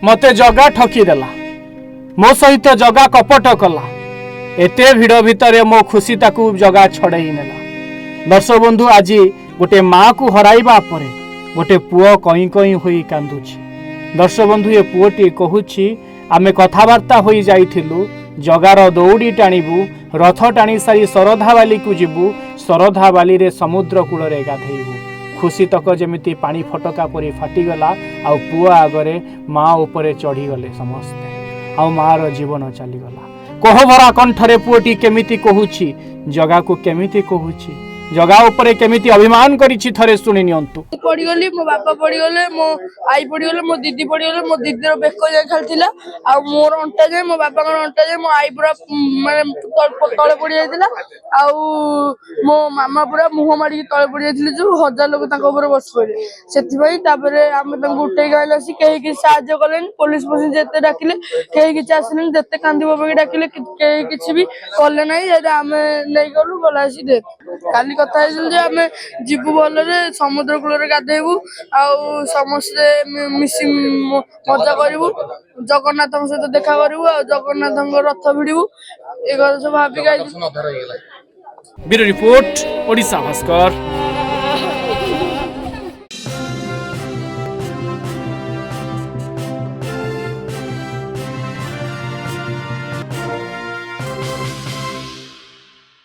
मते जगा ठकीदेला मो सहित जगा कपट कला एते भिड़ भितर मो खुशी ताकू जगा छड़ई नेला। दर्शक बंधु आज गोटे माँ को हराइबा परे गोटे पुओ कई कई होई कांदुछि। दर्शक बंधु ये पुओटी कहूछि आमे कथबार्ता होई जाइथिलु जगार दौड़ी टाणीबू रथ टाणी सारी शरधा बाली को जीवू शरधा बाली रे समुद्र कूल रे गाधेबू। खुशी तक जमिति पानी फटका परी फाटीगला आ पुओ आगरे माँ उपरे चढ़ीगले समस्ते आ मार जीवन चलीगला। कोहभरा कंठरे पुओटी केमिति कहूछि जगा को केमिति कहूछि जगा उपरे केमिति अभिमान करिछि थरे सुनि नियंतु। पड़गली मो बापा पड़गले मो आई पड़गले मो दीदी पड़गले मो दीदीर बेक जाए खाली आ मोर अंटा जाए मो बापा अंटा जाए मो आई पूरा माने तले पड़ जाइतिला आ मो मामा पूरा मुह माड़ी तले पड़ जाइतिले जो हजार लोग तांको ऊपर बस पड़े सेति भाई तापरे हम तांको उठे गइला सी केही कि सहाय्य कलेन पुलिस पुलिस जेते डाकिले केही कि आसलेन जेते कांदी बाबा डाकिले केही किछि भी करले नाही जे हमें नै गलु गला सी दे काली कथा है जे हमें जीवु भलरे समुद्र कूल रे गाधेबू आउ समस्ते मिसी मजा करू जगन्नाथ सहित देखा करू आ जगन्नाथ रथ भिड़ू ए सब भाविक। Bureau report Odisha Bhaskar.